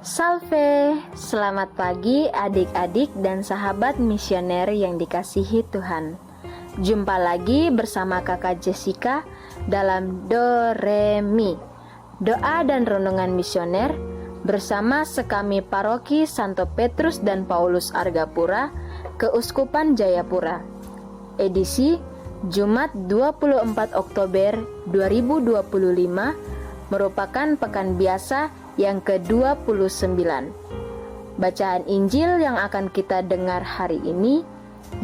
Salve, selamat pagi adik-adik dan sahabat misioner yang dikasihi Tuhan. Jumpa lagi bersama kakak Jessica dalam Do Re Mi, doa dan renungan misioner bersama sekami Paroki Santo Petrus dan Paulus Argapura, Keuskupan Jayapura. Edisi Jumat 24 Oktober 2025 merupakan pekan biasa yang ke-29. Bacaan Injil yang akan kita dengar hari ini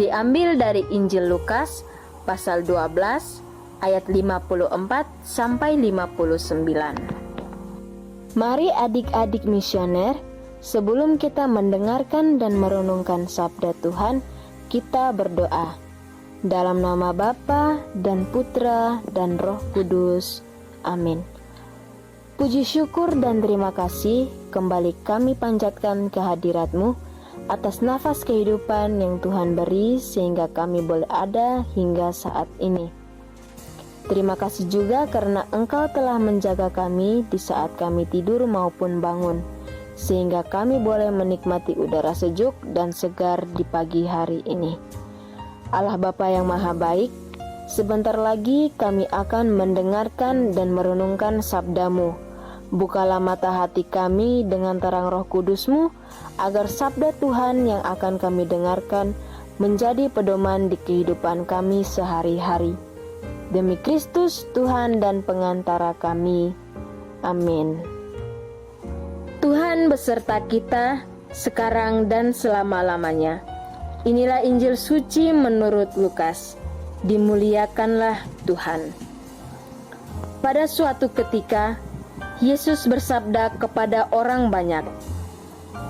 diambil dari Injil Lukas pasal 12 ayat 54 sampai 59. Mari adik-adik misioner, sebelum kita mendengarkan dan merenungkan sabda Tuhan, kita berdoa. Dalam nama Bapa dan Putra dan Roh Kudus. Amin. Puji syukur dan terima kasih kembali kami panjatkan kehadirat-Mu atas nafas kehidupan yang Tuhan beri sehingga kami boleh ada hingga saat ini. Terima kasih juga karena Engkau telah menjaga kami di saat kami tidur maupun bangun, sehingga kami boleh menikmati udara sejuk dan segar di pagi hari ini. Allah Bapa yang Maha Baik, sebentar lagi kami akan mendengarkan dan merenungkan sabda-Mu. Bukalah mata hati kami dengan terang Roh Kudus-Mu, agar sabda Tuhan yang akan kami dengarkan menjadi pedoman di kehidupan kami sehari-hari. Demi Kristus, Tuhan dan pengantara kami. Amin. Tuhan beserta kita, sekarang dan selama-lamanya. Inilah Injil suci menurut Lukas. Dimuliakanlah Tuhan. Pada suatu ketika, Yesus bersabda kepada orang banyak,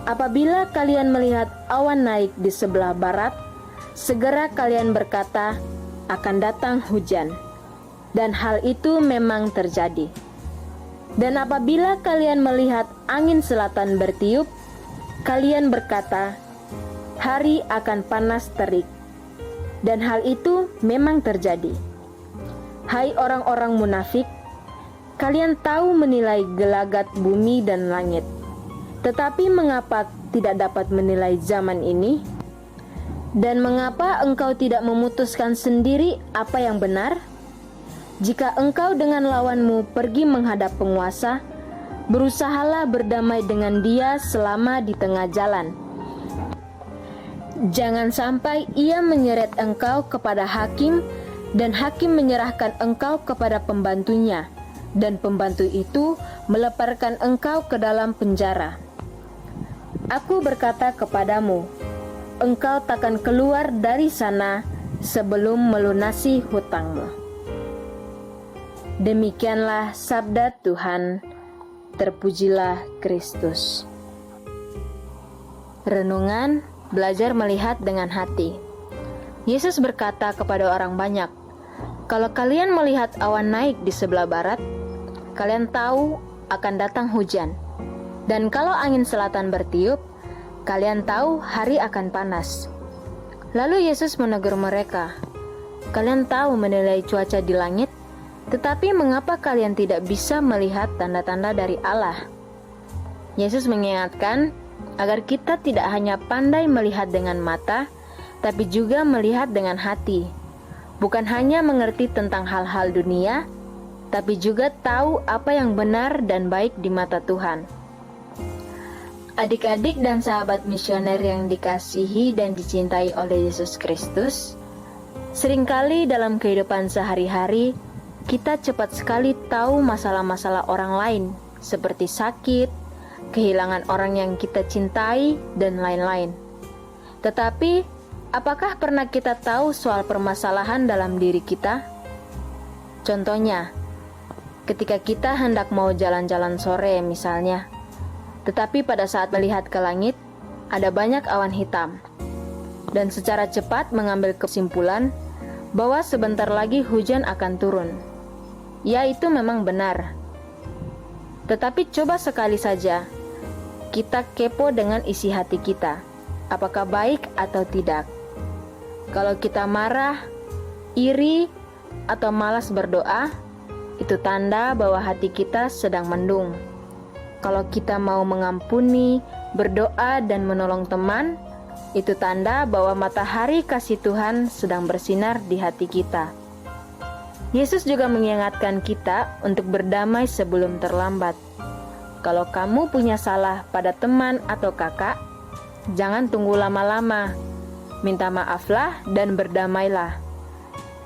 "Apabila kalian melihat awan naik di sebelah barat, segera kalian berkata, akan datang hujan." Dan hal itu memang terjadi. Dan apabila kalian melihat angin selatan bertiup, kalian berkata, hari akan panas terik. Dan hal itu memang terjadi. Hai orang-orang munafik, kalian tahu menilai gelagat bumi dan langit. Tetapi mengapa tidak dapat menilai zaman ini? Dan mengapa engkau tidak memutuskan sendiri apa yang benar? Jika engkau dengan lawanmu pergi menghadap penguasa, berusahalah berdamai dengan dia selama di tengah jalan. Jangan sampai ia menyeret engkau kepada hakim, dan hakim menyerahkan engkau kepada pembantunya, dan pembantu itu meleparkan engkau ke dalam penjara. Aku berkata kepadamu, engkau takkan keluar dari sana sebelum melunasi hutangmu. Demikianlah sabda Tuhan. Terpujilah Kristus. Renungan, belajar melihat dengan hati. Yesus berkata kepada orang banyak, "Kalau kalian melihat awan naik di sebelah barat, kalian tahu akan datang hujan. Dan kalau angin selatan bertiup, kalian tahu hari akan panas." Lalu Yesus menegur mereka, "Kalian tahu menilai cuaca di langit, tetapi mengapa kalian tidak bisa melihat tanda-tanda dari Allah?" Yesus mengingatkan agar kita tidak hanya pandai melihat dengan mata, tapi juga melihat dengan hati. Bukan hanya mengerti tentang hal-hal dunia, tapi juga tahu apa yang benar dan baik di mata Tuhan. Adik-adik dan sahabat misioner yang dikasihi dan dicintai oleh Yesus Kristus, seringkali dalam kehidupan sehari-hari, kita cepat sekali tahu masalah-masalah orang lain, seperti sakit, kehilangan orang yang kita cintai, dan lain-lain. Tetapi, apakah pernah kita tahu soal permasalahan dalam diri kita? Contohnya, ketika kita hendak mau jalan-jalan sore misalnya, tetapi pada saat melihat ke langit, ada banyak awan hitam, dan secara cepat mengambil kesimpulan bahwa sebentar lagi hujan akan turun. Ya, itu memang benar. Tetapi coba sekali saja kita kepo dengan isi hati kita, apakah baik atau tidak. Kalau kita marah, iri, atau malas berdoa, itu tanda bahwa hati kita sedang mendung. Kalau kita mau mengampuni, berdoa, dan menolong teman, itu tanda bahwa matahari kasih Tuhan sedang bersinar di hati kita. Yesus juga mengingatkan kita untuk berdamai sebelum terlambat. Kalau kamu punya salah pada teman atau kakak, jangan tunggu lama-lama. Minta maaflah dan berdamailah.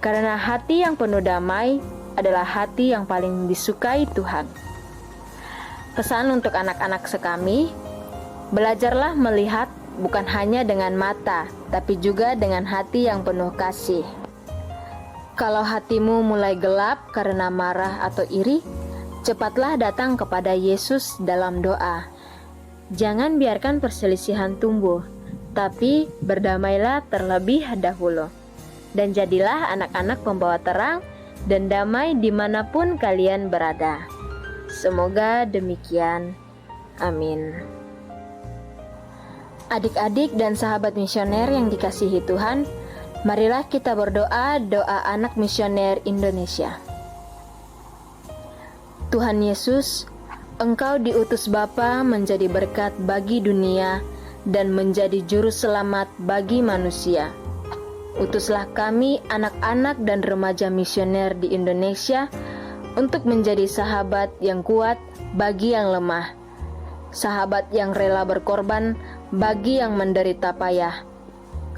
Karena hati yang penuh damai adalah hati yang paling disukai Tuhan. Pesan untuk anak-anak sekami, belajarlah melihat bukan hanya dengan mata, tapi juga dengan hati yang penuh kasih. Kalau hatimu mulai gelap karena marah atau iri, cepatlah datang kepada Yesus dalam doa. Jangan biarkan perselisihan tumbuh, tapi berdamailah terlebih dahulu. Dan jadilah anak-anak pembawa terang dan damai dimanapun kalian berada. Semoga demikian. Amin. Adik-adik dan sahabat misioner yang dikasihi Tuhan, marilah kita berdoa doa anak misioner Indonesia. Tuhan Yesus, Engkau diutus Bapa menjadi berkat bagi dunia dan menjadi juru selamat bagi manusia. Utuslah kami anak-anak dan remaja misioner di Indonesia untuk menjadi sahabat yang kuat bagi yang lemah, sahabat yang rela berkorban bagi yang menderita payah,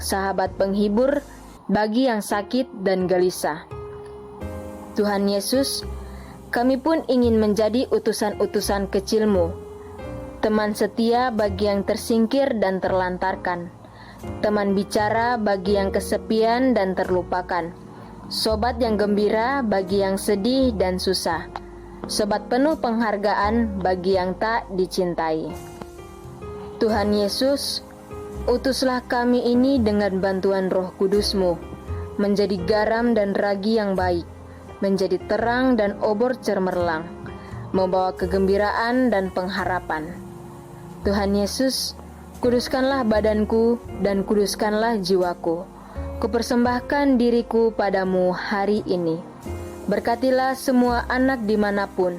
sahabat penghibur bagi yang sakit dan gelisah. Tuhan Yesus, kami pun ingin menjadi utusan-utusan kecil-Mu, teman setia bagi yang tersingkir dan terlantarkan, teman bicara bagi yang kesepian dan terlupakan, sobat yang gembira bagi yang sedih dan susah, sobat penuh penghargaan bagi yang tak dicintai. Tuhan Yesus, utuslah kami ini dengan bantuan Roh Kudus-Mu, menjadi garam dan ragi yang baik, menjadi terang dan obor cemerlang, membawa kegembiraan dan pengharapan. Tuhan Yesus, kuduskanlah badanku dan kuduskanlah jiwaku. Kupersembahkan diriku padamu hari ini. Berkatilah semua anak dimanapun.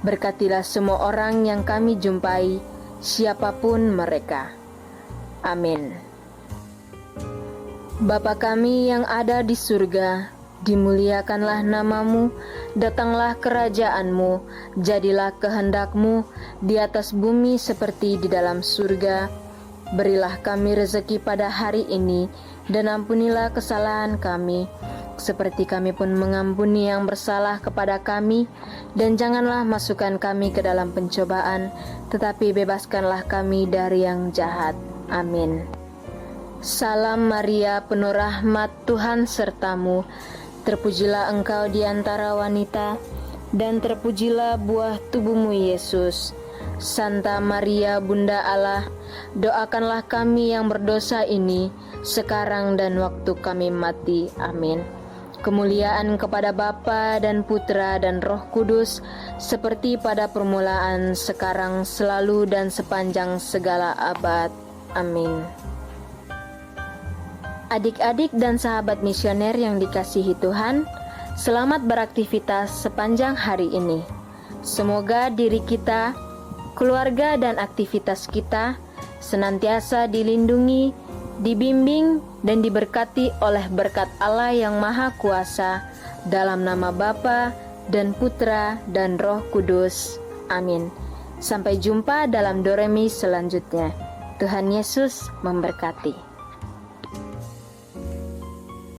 Berkatilah semua orang yang kami jumpai, siapapun mereka. Amin. Bapa kami yang ada di surga, dimuliakanlah namamu, datanglah kerajaanmu, jadilah kehendak-Mu di atas bumi seperti di dalam surga. Berilah kami rezeki pada hari ini, dan ampunilah kesalahan kami, seperti kami pun mengampuni yang bersalah kepada kami, dan janganlah masukkan kami ke dalam pencobaan, tetapi bebaskanlah kami dari yang jahat. Amin. Salam Maria, penuh rahmat, Tuhan sertamu. Terpujilah engkau di antara wanita, dan terpujilah buah tubuhmu Yesus. Santa Maria, Bunda Allah, doakanlah kami yang berdosa ini, sekarang dan waktu kami mati. Amin. Kemuliaan kepada Bapa dan Putra dan Roh Kudus, seperti pada permulaan, sekarang, selalu, dan sepanjang segala abad. Amin. Adik-adik dan sahabat misioner yang dikasihi Tuhan, selamat beraktivitas sepanjang hari ini. Semoga diri kita, keluarga, dan aktivitas kita senantiasa dilindungi, dibimbing, dan diberkati oleh berkat Allah yang Maha Kuasa, dalam nama Bapa dan Putra dan Roh Kudus. Amin. Sampai jumpa dalam Doremi selanjutnya. Tuhan Yesus memberkati.